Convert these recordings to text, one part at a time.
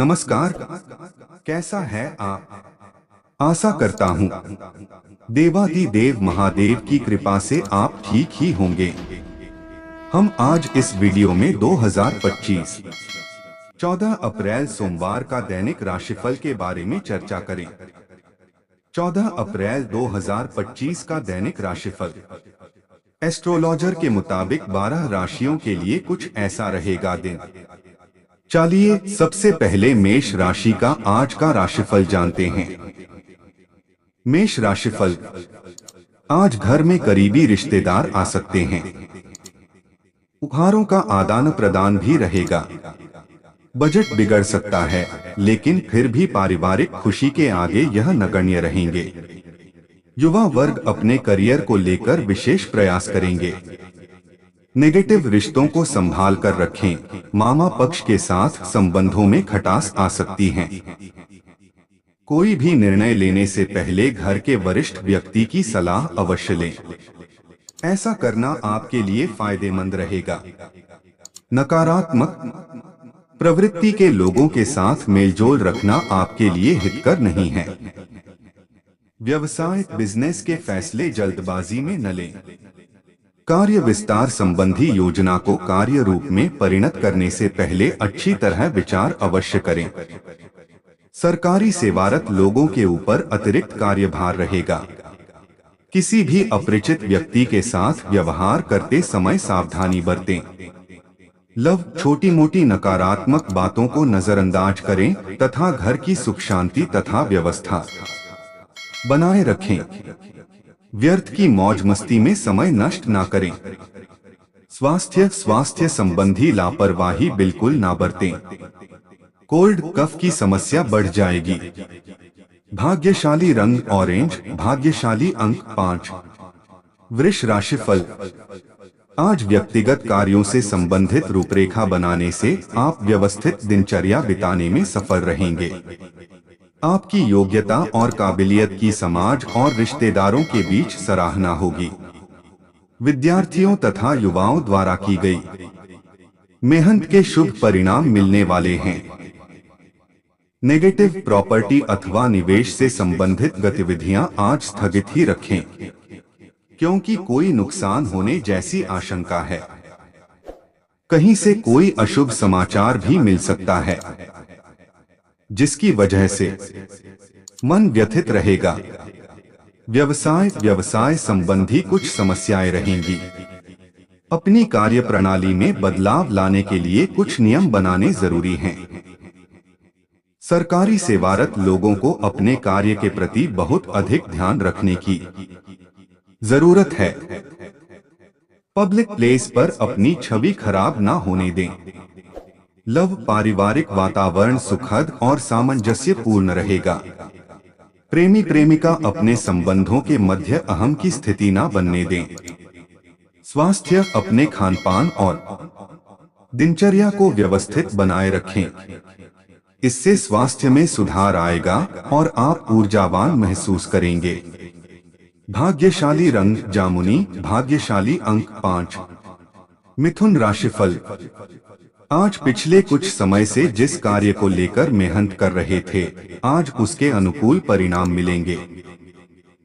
नमस्कार। कैसा है आप? आशा करता हूँ देवाधिदेव महादेव की कृपा से आप ठीक ही होंगे। हम आज इस वीडियो में 2025 14 अप्रैल सोमवार का दैनिक राशिफल के बारे में चर्चा करें। 14 अप्रैल 2025 का दैनिक राशिफल एस्ट्रोलॉजर के मुताबिक 12 राशियों के लिए कुछ ऐसा रहेगा दिन। चलिए सबसे पहले मेष राशि का आज का राशिफल जानते हैं। मेष राशिफल, आज घर में करीबी रिश्तेदार आ सकते हैं। उपहारों का आदान प्रदान भी रहेगा। बजट बिगड़ सकता है, लेकिन फिर भी पारिवारिक खुशी के आगे यह नगण्य रहेंगे। युवा वर्ग अपने करियर को लेकर विशेष प्रयास करेंगे। नेगेटिव रिश्तों को संभाल कर रखें। मामा पक्ष के साथ संबंधों में खटास आ सकती है। कोई भी निर्णय लेने से पहले घर के वरिष्ठ व्यक्ति की सलाह अवश्य लें। ऐसा करना आपके लिए फायदेमंद रहेगा। नकारात्मक प्रवृत्ति के लोगों के साथ मेलजोल रखना आपके लिए हितकर नहीं है। व्यवसाय बिजनेस के फैसले जल्दबाजी में न लें। कार्य विस्तार संबंधी योजना को कार्य रूप में परिणत करने से पहले अच्छी तरह विचार अवश्य करें। सरकारी सेवारत लोगों के ऊपर अतिरिक्त कार्यभार रहेगा। किसी भी अपरिचित व्यक्ति के साथ व्यवहार करते समय सावधानी बरतें। लव, छोटी मोटी नकारात्मक बातों को नजरअंदाज करें तथा घर की सुख शांति तथा व्यवस्था बनाए रखें। व्यर्थ की मौज मस्ती में समय नष्ट ना करें। स्वास्थ्य संबंधी लापरवाही बिल्कुल ना बरतें। कोल्ड कफ की समस्या बढ़ जाएगी। भाग्यशाली रंग ऑरेंज, भाग्यशाली अंक 5। वृष राशिफल, आज व्यक्तिगत कार्यों से संबंधित रूपरेखा बनाने से आप व्यवस्थित दिनचर्या बिताने में सफल रहेंगे। आपकी योग्यता और काबिलियत की समाज और रिश्तेदारों के बीच सराहना होगी। विद्यार्थियों तथा युवाओं द्वारा की गई मेहनत के शुभ परिणाम मिलने वाले हैं। नेगेटिव प्रॉपर्टी अथवा निवेश से संबंधित गतिविधियां आज स्थगित ही रखें, क्योंकि कोई नुकसान होने जैसी आशंका है। कहीं से कोई अशुभ समाचार भी मिल सकता है, जिसकी वजह से मन व्यथित रहेगा। व्यवसाय संबंधी कुछ समस्याएं रहेंगी। अपनी कार्य प्रणाली में बदलाव लाने के लिए कुछ नियम बनाने जरूरी हैं। सरकारी सेवारत लोगों को अपने कार्य के प्रति बहुत अधिक ध्यान रखने की जरूरत है। पब्लिक प्लेस पर अपनी छवि खराब ना होने दें। लव, पारिवारिक वातावरण सुखद और सामंजस्यपूर्ण रहेगा। प्रेमी प्रेमिका अपने संबंधों के मध्य अहम की स्थिति ना बनने दें। स्वास्थ्य, अपने खानपान और दिनचर्या को व्यवस्थित बनाए रखें। इससे स्वास्थ्य में सुधार आएगा और आप ऊर्जावान महसूस करेंगे। भाग्यशाली रंग जामुनी, भाग्यशाली अंक 5। मिथुन राशिफल, आज पिछले कुछ समय से जिस कार्य को लेकर मेहनत कर रहे थे, आज उसके अनुकूल परिणाम मिलेंगे,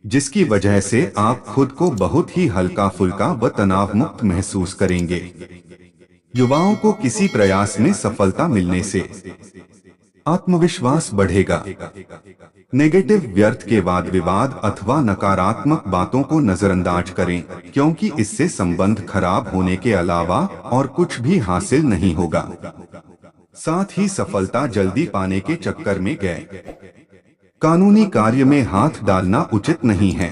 जिसकी वजह से आप खुद को बहुत ही हल्का फुल्का व तनाव मुक्त महसूस करेंगे। युवाओं को किसी प्रयास में सफलता मिलने से आत्मविश्वास बढ़ेगा। नेगेटिव, व्यर्थ के वाद विवाद अथवा नकारात्मक बातों को नजरअंदाज करें, क्योंकि इससे संबंध खराब होने के अलावा और कुछ भी हासिल नहीं होगा। साथ ही सफलता जल्दी पाने के चक्कर में गए कानूनी कार्य में हाथ डालना उचित नहीं है।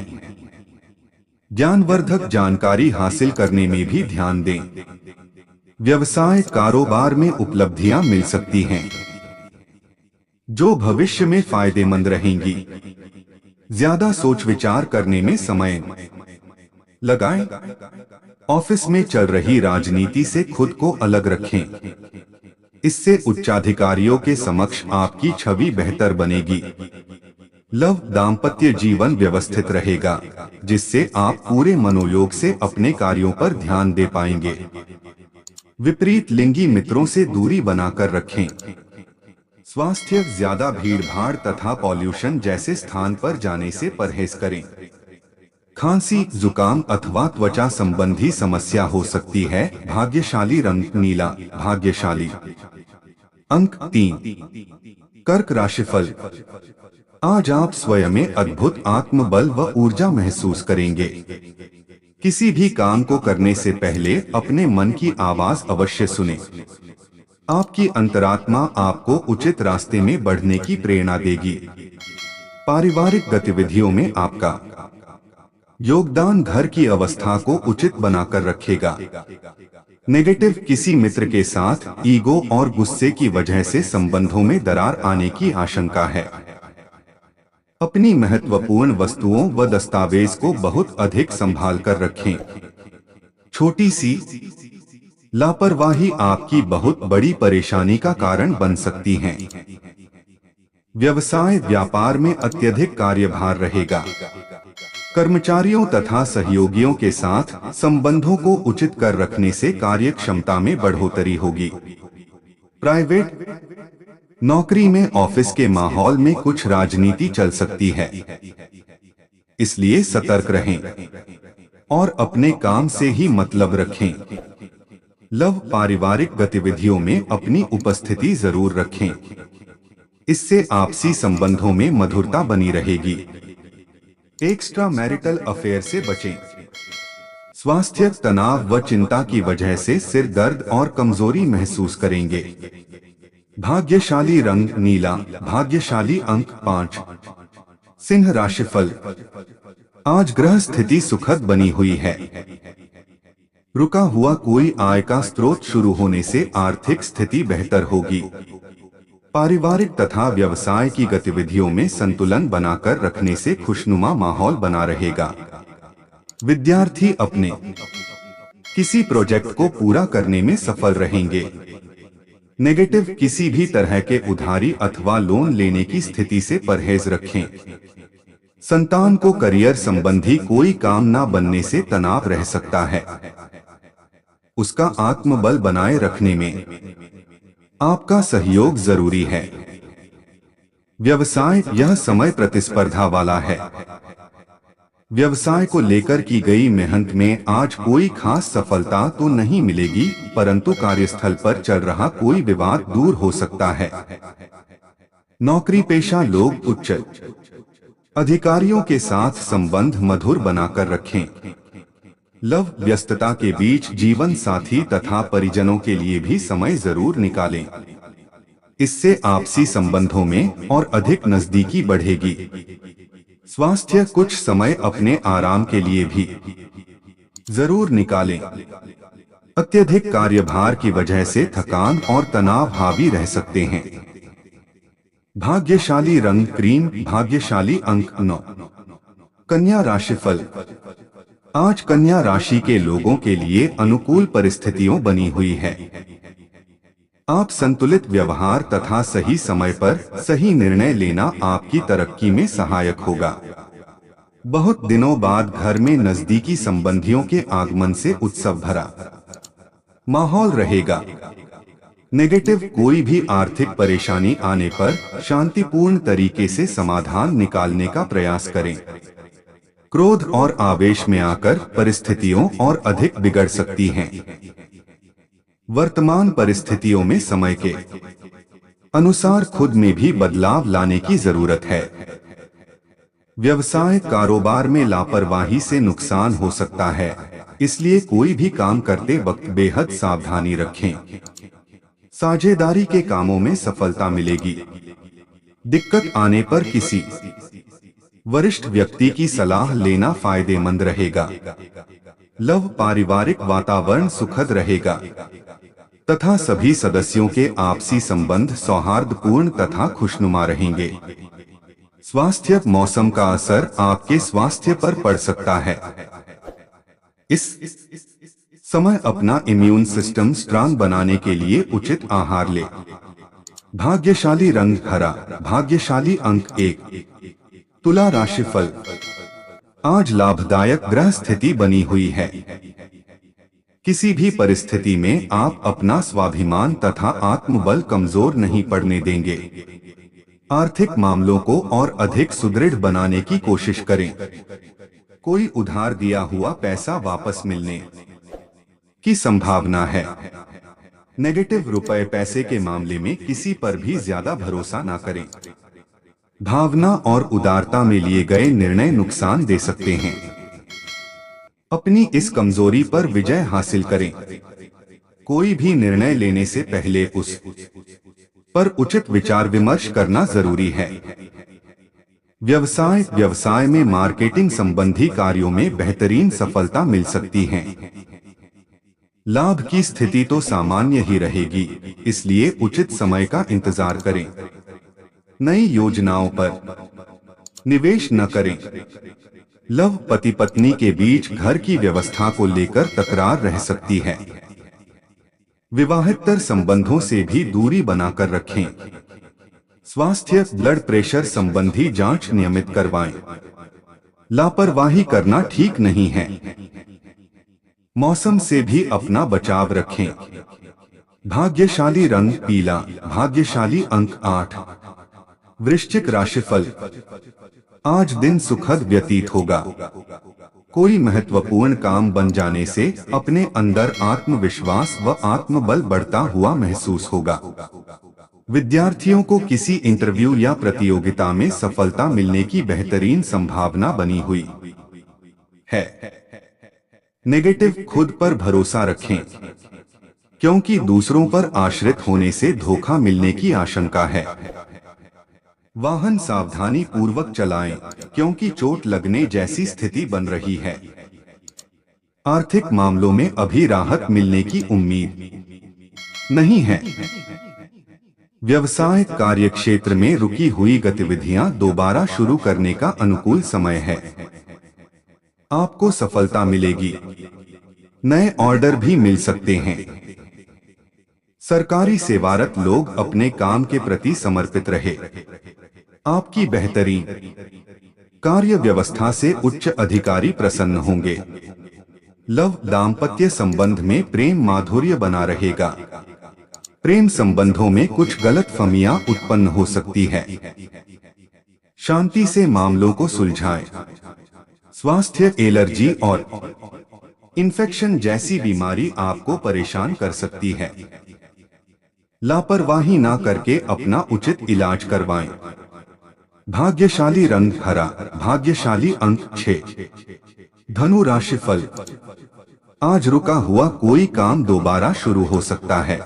ज्ञानवर्धक जानकारी हासिल करने में भी ध्यान दें। व्यवसाय कारोबार में उपलब्धियां मिल सकती हैं, जो भविष्य में फायदेमंद रहेंगी। ज्यादा सोच विचार करने में समय लगाएं। ऑफिस में चल रही राजनीति से खुद को अलग रखें। इससे उच्चाधिकारियों के समक्ष आपकी छवि बेहतर बनेगी। लव, दाम्पत्य जीवन व्यवस्थित रहेगा, जिससे आप पूरे मनोयोग से अपने कार्यों पर ध्यान दे पाएंगे। विपरीत लिंगी मित्रों से दूरी बनाकर रखें। स्वास्थ्य, ज्यादा भीड़भाड़ तथा पॉल्यूशन जैसे स्थान पर जाने से परहेज करें। खांसी, जुकाम अथवा त्वचा संबंधी समस्या हो सकती है। भाग्यशाली रंग नीला, भाग्यशाली अंक 3। कर्क राशिफल। आज आप स्वयं में अद्भुत आत्मबल व ऊर्जा महसूस करेंगे। किसी भी काम को करने से पहले अपने मन की आवाज अवश्य सुनें। आपकी अंतरात्मा आपको उचित रास्ते में बढ़ने की प्रेरणा देगी। पारिवारिक गतिविधियों में आपका योगदान घर की अवस्था को उचित बनाकर रखेगा। नेगेटिव, किसी मित्र के साथ ईगो और गुस्से की वजह से संबंधों में दरार आने की आशंका है। अपनी महत्वपूर्ण वस्तुओं व दस्तावेज को बहुत अधिक संभाल कर रखें। छोटी सी लापरवाही आपकी बहुत बड़ी परेशानी का कारण बन सकती है। व्यवसाय, व्यापार में अत्यधिक कार्यभार रहेगा। कर्मचारियों तथा सहयोगियों के साथ संबंधों को उचित कर रखने से कार्य क्षमता में बढ़ोतरी होगी। प्राइवेट नौकरी में ऑफिस के माहौल में कुछ राजनीति चल सकती है, इसलिए सतर्क रहें और अपने काम से ही मतलब रखें। लव, पारिवारिक गतिविधियों में अपनी उपस्थिति जरूर रखें, इससे आपसी संबंधों में मधुरता बनी रहेगी। एक्स्ट्रा मैरिटल अफेयर से बचें। स्वास्थ्य, तनाव व चिंता की वजह से सिर दर्द और कमजोरी महसूस करेंगे। भाग्यशाली रंग नीला, भाग्यशाली अंक 5। सिंह राशिफल। आज ग्रह स्थिति सुखद बनी हुई है। रुका हुआ कोई आय का स्रोत शुरू होने से आर्थिक स्थिति बेहतर होगी। पारिवारिक तथा व्यवसाय की गतिविधियों में संतुलन बनाकर रखने से खुशनुमा माहौल बना रहेगा। विद्यार्थी अपने किसी प्रोजेक्ट को पूरा करने में सफल रहेंगे। नेगेटिव, किसी भी तरह के उधारी अथवा लोन लेने की स्थिति से परहेज रखें। संतान को करियर संबंधी कोई काम न बनने से तनाव रह सकता है। उसका आत्मबल बनाए रखने में आपका सहयोग जरूरी है। व्यवसाय, यह समय प्रतिस्पर्धा वाला है। व्यवसाय को लेकर की गई मेहनत में आज कोई खास सफलता तो नहीं मिलेगी, परंतु कार्यस्थल पर चल रहा कोई विवाद दूर हो सकता है। नौकरी पेशा लोग उच्च अधिकारियों के साथ संबंध मधुर बनाकर रखें। लव, व्यस्तता के बीच जीवन साथी तथा परिजनों के लिए भी समय जरूर निकालें, इससे आपसी संबंधों में और अधिक नजदीकी बढ़ेगी। स्वास्थ्य, कुछ समय अपने आराम के लिए भी जरूर निकालें। अत्यधिक कार्यभार की वजह से थकान और तनाव हावी रह सकते हैं। भाग्यशाली रंग क्रीम, भाग्यशाली अंक 9। कन्या राशिफल। आज कन्या राशि के लोगों के लिए अनुकूल परिस्थितियों बनी हुई है। आप संतुलित व्यवहार तथा सही समय पर सही निर्णय लेना आपकी तरक्की में सहायक होगा। बहुत दिनों बाद घर में नजदीकी संबंधियों के आगमन से उत्सव भरा माहौल रहेगा। नेगेटिव, कोई भी आर्थिक परेशानी आने पर शांतिपूर्ण तरीके से समाधान निकालने का प्रयास करें। क्रोध और आवेश में आकर परिस्थितियों और अधिक बिगड़ सकती हैं। वर्तमान परिस्थितियों में समय के अनुसार खुद में भी बदलाव लाने की जरूरत है। व्यवसाय, कारोबार में लापरवाही से नुकसान हो सकता है, इसलिए कोई भी काम करते वक्त बेहद सावधानी रखें। साझेदारी के कामों में सफलता मिलेगी। दिक्कत आने पर किसी वरिष्ठ व्यक्ति की सलाह लेना फायदेमंद रहेगा। लव, पारिवारिक वातावरण सुखद रहेगा तथा सभी सदस्यों के आपसी संबंध सौहार्दपूर्ण तथा खुशनुमा रहेंगे। स्वास्थ्य, मौसम का असर आपके स्वास्थ्य पर पड़ सकता है। इस समय अपना इम्यून सिस्टम स्ट्रांग बनाने के लिए उचित आहार ले। भाग्यशाली रंग हरा, भाग्यशाली अंक 1। तुला राशिफल। आज लाभदायक ग्रह स्थिति बनी हुई है। किसी भी परिस्थिति में आप अपना स्वाभिमान तथा आत्मबल कमजोर नहीं पड़ने देंगे। आर्थिक मामलों को और अधिक सुदृढ़ बनाने की कोशिश करें। कोई उधार दिया हुआ पैसा वापस मिलने की संभावना है। नेगेटिव रुपए पैसे के मामले में किसी पर भी ज्यादा भरोसा ना करें। भावना और उदारता में लिए गए निर्णय नुकसान दे सकते हैं। अपनी इस कमजोरी पर विजय हासिल करें। कोई भी निर्णय लेने से पहले उस पर उचित विचार विमर्श करना जरूरी है। व्यवसाय में मार्केटिंग संबंधी कार्यों में बेहतरीन सफलता मिल सकती है। लाभ की स्थिति तो सामान्य ही रहेगी, इसलिए उचित समय का इंतजार करें। नई योजनाओं पर निवेश न करें। लव पति पत्नी के बीच घर की व्यवस्था को लेकर तकरार रह सकती है। विवाहेतर संबंधों से भी दूरी बनाकर रखें। स्वास्थ्य ब्लड प्रेशर संबंधी जांच नियमित करवाएं। लापरवाही करना ठीक नहीं है। मौसम से भी अपना बचाव रखें। भाग्यशाली रंग पीला। भाग्यशाली अंक 8। वृश्चिक राशिफल। आज दिन सुखद व्यतीत होगा। कोई महत्वपूर्ण काम बन जाने से अपने अंदर आत्मविश्वास व आत्मबल बढ़ता हुआ महसूस होगा। विद्यार्थियों को किसी इंटरव्यू या प्रतियोगिता में सफलता मिलने की बेहतरीन संभावना बनी हुई है। नेगेटिव खुद पर भरोसा रखें, क्योंकि दूसरों पर आश्रित होने से धोखा मिलने की आशंका है। वाहन सावधानी पूर्वक चलाएं, क्योंकि चोट लगने जैसी स्थिति बन रही है। आर्थिक मामलों में अभी राहत मिलने की उम्मीद नहीं है। व्यवसाय कार्यक्षेत्र में रुकी हुई गतिविधियां दोबारा शुरू करने का अनुकूल समय है। आपको सफलता मिलेगी। नए ऑर्डर भी मिल सकते हैं। सरकारी सेवारत लोग अपने काम के प्रति समर्पित रहे। आपकी बेहतरीन कार्य व्यवस्था से उच्च अधिकारी प्रसन्न होंगे। लव दाम्पत्य संबंध में प्रेम माधुर्य बना रहेगा। प्रेम संबंधों में कुछ गलतफहमियां उत्पन्न हो सकती है। शांति से मामलों को सुलझाएं। स्वास्थ्य एलर्जी और इन्फेक्शन जैसी बीमारी आपको परेशान कर सकती है। लापरवाही ना करके अपना उचित इलाज करवाएं। भाग्यशाली रंग हरा। भाग्यशाली अंक 6। धनु राशिफल। आज रुका हुआ कोई काम दोबारा शुरू हो सकता है।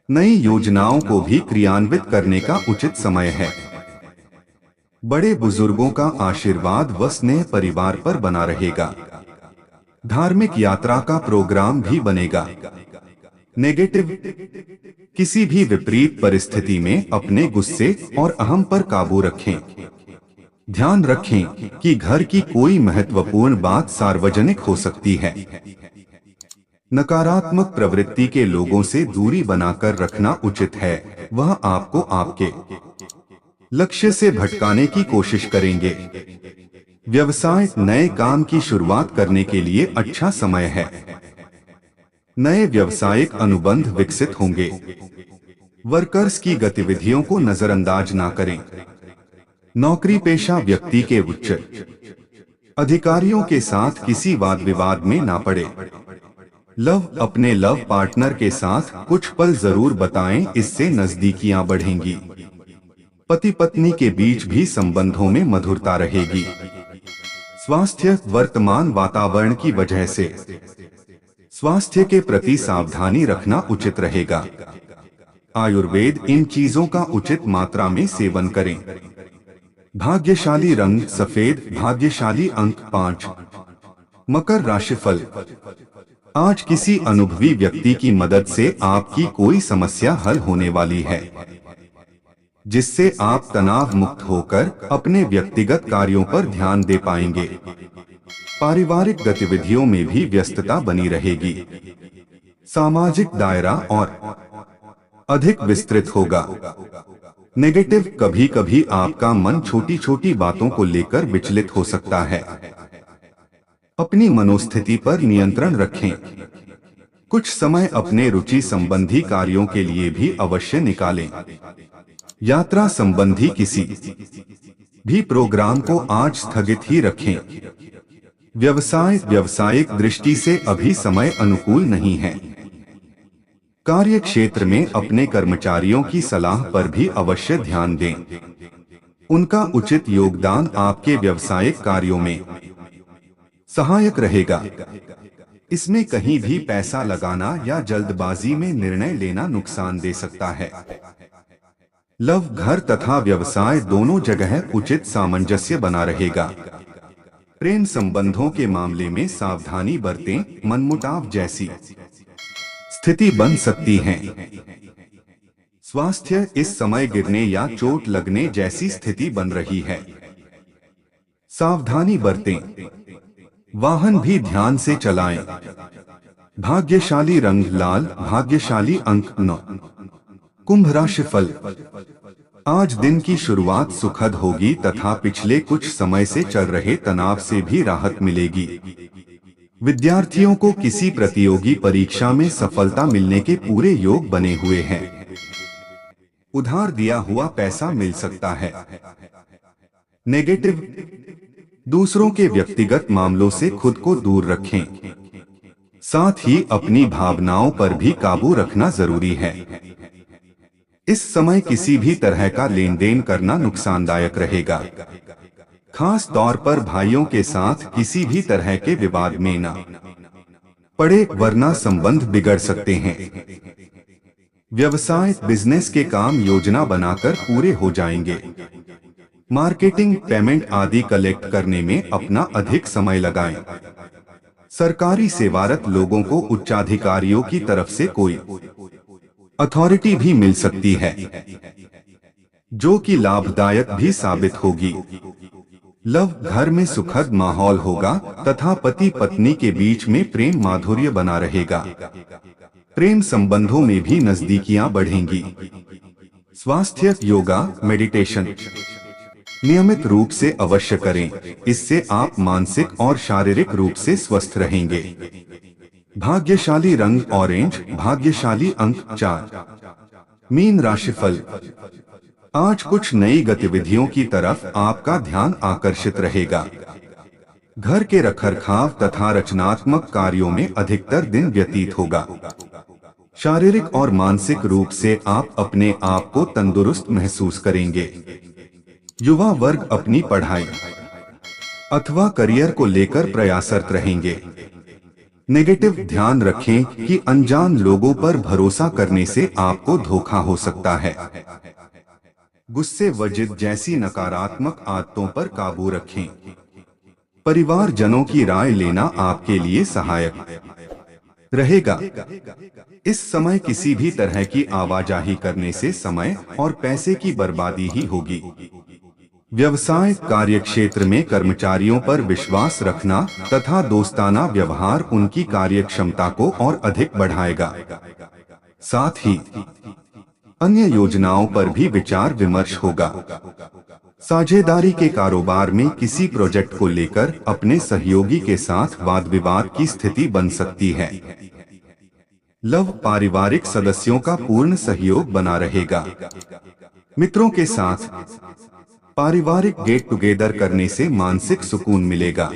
नई योजनाओं को भी क्रियान्वित करने का उचित समय है। बड़े बुजुर्गों का आशीर्वाद व स्नेह परिवार पर बना रहेगा। धार्मिक यात्रा का प्रोग्राम भी बनेगा। नेगेटिव किसी भी विपरीत परिस्थिति में अपने गुस्से और अहम पर काबू रखें। ध्यान रखें कि घर की कोई महत्वपूर्ण बात सार्वजनिक हो सकती है। नकारात्मक प्रवृत्ति के लोगों से दूरी बनाकर रखना उचित है। वह आपको आपके लक्ष्य से भटकाने की कोशिश करेंगे। व्यवसाय नए काम की शुरुआत करने के लिए अच्छा समय है। नए व्यवसायिक अनुबंध विकसित होंगे। वर्कर्स की गतिविधियों को नजरअंदाज ना करें। नौकरी पेशा व्यक्ति के उच्च अधिकारियों के साथ किसी वाद विवाद में ना पड़े। लव अपने लव पार्टनर के साथ कुछ पल जरूर बताएं, इससे नजदीकियां बढ़ेंगी। पति पत्नी के बीच भी संबंधों में मधुरता रहेगी। स्वास्थ्य वर्तमान वातावरण की वजह से स्वास्थ्य के प्रति सावधानी रखना उचित रहेगा। आयुर्वेद इन चीजों का उचित मात्रा में सेवन करें। भाग्यशाली रंग सफेद। भाग्यशाली अंक 5। मकर राशिफल। आज किसी अनुभवी व्यक्ति की मदद से आपकी कोई समस्या हल होने वाली है, जिससे आप तनाव मुक्त होकर अपने व्यक्तिगत कार्यों पर ध्यान दे पाएंगे। पारिवारिक गतिविधियों में भी व्यस्तता बनी रहेगी। सामाजिक दायरा और अधिक विस्तृत होगा। नेगेटिव कभी कभी आपका मन छोटी छोटी बातों को लेकर विचलित हो सकता है। अपनी मनोस्थिति पर नियंत्रण रखें। कुछ समय अपने रुचि संबंधी कार्यों के लिए भी अवश्य निकालें। यात्रा संबंधी किसी भी प्रोग्राम को आज स्थगित ही रखें। व्यावसायिक दृष्टि से अभी समय अनुकूल नहीं है। कार्य क्षेत्र में अपने कर्मचारियों की सलाह पर भी अवश्य ध्यान दें। उनका उचित योगदान आपके व्यावसायिक कार्यों में सहायक रहेगा। इसमें कहीं भी पैसा लगाना या जल्दबाजी में निर्णय लेना नुकसान दे सकता है। लव, घर तथा व्यवसाय दोनों जगह उचित सामंजस्य बना रहेगा। प्रेम संबंधों के मामले में सावधानी बरतें, मनमुटाव जैसी स्थिति बन सकती है। स्वास्थ्य, इस समय गिरने या चोट लगने जैसी स्थिति बन रही है। सावधानी बरतें। वाहन भी ध्यान से चलाएं। भाग्यशाली रंग लाल, भाग्यशाली अंक 9। कुंभ राशिफल। आज दिन की शुरुआत सुखद होगी तथा पिछले कुछ समय से चल रहे तनाव से भी राहत मिलेगी। विद्यार्थियों को किसी प्रतियोगी परीक्षा में सफलता मिलने के पूरे योग बने हुए हैं। उधार दिया हुआ पैसा मिल सकता है। नेगेटिव, दूसरों के व्यक्तिगत मामलों से खुद को दूर रखें। साथ ही अपनी भावनाओं पर भी काबू रखना जरूरी है। इस समय किसी भी तरह का लेन देन करना नुकसानदायक रहेगा। खास तौर पर भाइयों के साथ किसी भी तरह के विवाद में न पड़े, वरना संबंध बिगड़ सकते हैं। व्यवसाय, बिजनेस के काम योजना बनाकर पूरे हो जाएंगे। मार्केटिंग, पेमेंट आदि कलेक्ट करने में अपना अधिक समय लगाएं। सरकारी सेवारत लोगों को उच्चाधिकारियों की तरफ से कोई अथॉरिटी भी मिल सकती है, जो कि लाभदायक भी साबित होगी। लव, घर में सुखद माहौल होगा तथा पति पत्नी के बीच में प्रेम माधुर्य बना रहेगा। प्रेम संबंधों में भी नजदीकियां बढ़ेंगी। स्वास्थ्य, योगा, मेडिटेशन नियमित रूप से अवश्य करें। इससे आप मानसिक और शारीरिक रूप से स्वस्थ रहेंगे। भाग्यशाली रंग ऑरेंज, भाग्यशाली अंक 4। मीन राशिफल। आज कुछ नई गतिविधियों की तरफ आपका ध्यान आकर्षित रहेगा। घर के रखरखाव तथा रचनात्मक कार्यों में अधिकतर दिन व्यतीत होगा। शारीरिक और मानसिक रूप से आप अपने आप को तंदुरुस्त महसूस करेंगे। युवा वर्ग अपनी पढ़ाई अथवा करियर को लेकर प्रयासरत रहेंगे। नेगेटिव, ध्यान रखें कि अनजान लोगों पर भरोसा करने से आपको धोखा हो सकता है। गुस्से व जिद जैसी नकारात्मक आदतों पर काबू रखें। परिवारजनों की राय लेना आपके लिए सहायक रहेगा। इस समय किसी भी तरह की आवाजाही करने से समय और पैसे की बर्बादी ही होगी। व्यवसाय, कार्यक्षेत्र में कर्मचारियों पर विश्वास रखना तथा दोस्ताना व्यवहार उनकी कार्यक्षमता को और अधिक बढ़ाएगा। साथ ही अन्य योजनाओं पर भी विचार विमर्श होगा। साझेदारी के कारोबार में किसी प्रोजेक्ट को लेकर अपने सहयोगी के साथ वाद विवाद की स्थिति बन सकती है। लव, पारिवारिक सदस्यों का पूर्ण सहयोग बना रहेगा। मित्रों के साथ पारिवारिक गेट टुगेदर करने से मानसिक सुकून मिलेगा।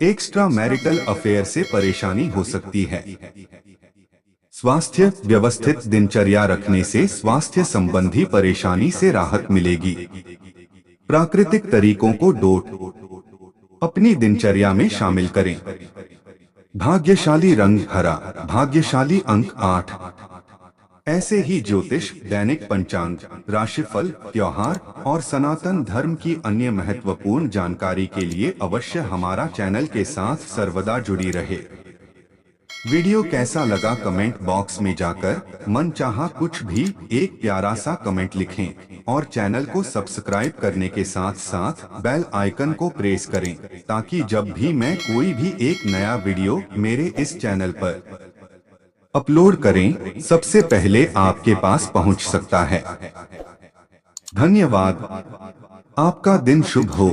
एक्स्ट्रा मैरिटल अफेयर से परेशानी हो सकती है। स्वास्थ्य, व्यवस्थित दिनचर्या रखने से स्वास्थ्य संबंधी परेशानी से राहत मिलेगी। प्राकृतिक तरीकों को अपनी दिनचर्या में शामिल करें। भाग्यशाली रंग हरा, भाग्यशाली अंक 8। ऐसे ही ज्योतिष, दैनिक पंचांग, राशिफल, त्योहार और सनातन धर्म की अन्य महत्वपूर्ण जानकारी के लिए अवश्य हमारा चैनल के साथ सर्वदा जुड़ी रहे। वीडियो कैसा लगा कमेंट बॉक्स में जाकर मनचाहा कुछ भी एक प्यारा सा कमेंट लिखें और चैनल को सब्सक्राइब करने के साथ साथ बेल आइकन को प्रेस करें ताकि जब भी मैं कोई भी एक नया वीडियो मेरे इस चैनल पर अपलोड करें सबसे पहले आपके पास पहुंच सकता है। धन्यवाद। आपका दिन शुभ हो।